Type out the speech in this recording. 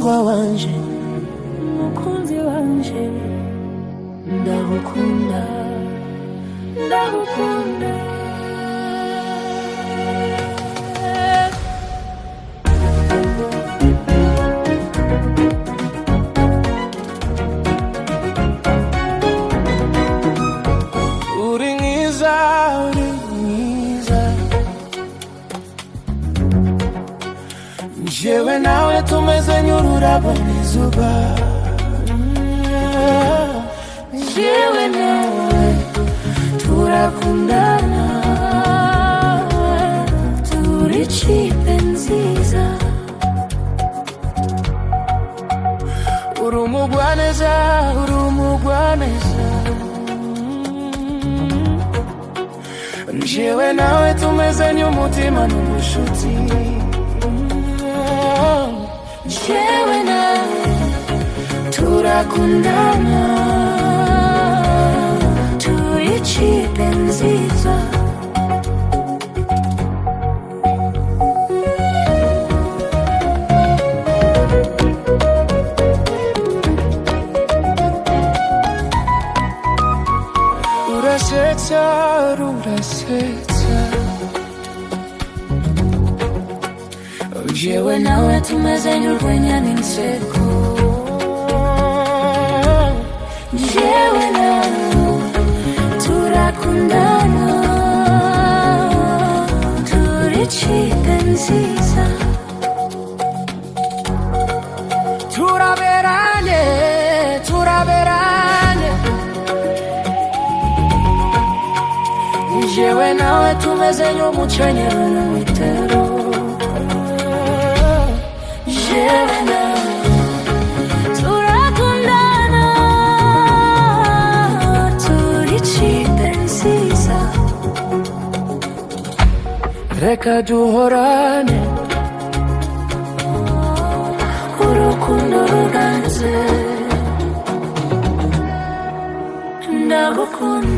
mukundwa wanje, mukunzi wanje, ndagukunda, ndagukunda. Uri mwiza, uri mwiza, njyewe nawe tumeze nk'ururabo n'izuba, njyewe nawe turakundana, turi ikipe nziza. Uri umugwaneza, uri umugwaneza, njyewe nawe tumeze nk'umutima n'ubushuti, njyewe nawe turakundana, turi ikipe nziza. Urasetsa, urasetsa, njyewe nawe tumeze nk'urwenya n'inseko, njyewe nawe turakundana, turi ikipe nziza. Turaberanye, turaberanye, njyewe nawe tumeze nk'umukenyero n'umwitero, njyewe nawe turakundana, turi ikipe nziza. Reka duhorane, urukundo ruganze, ndagukunda.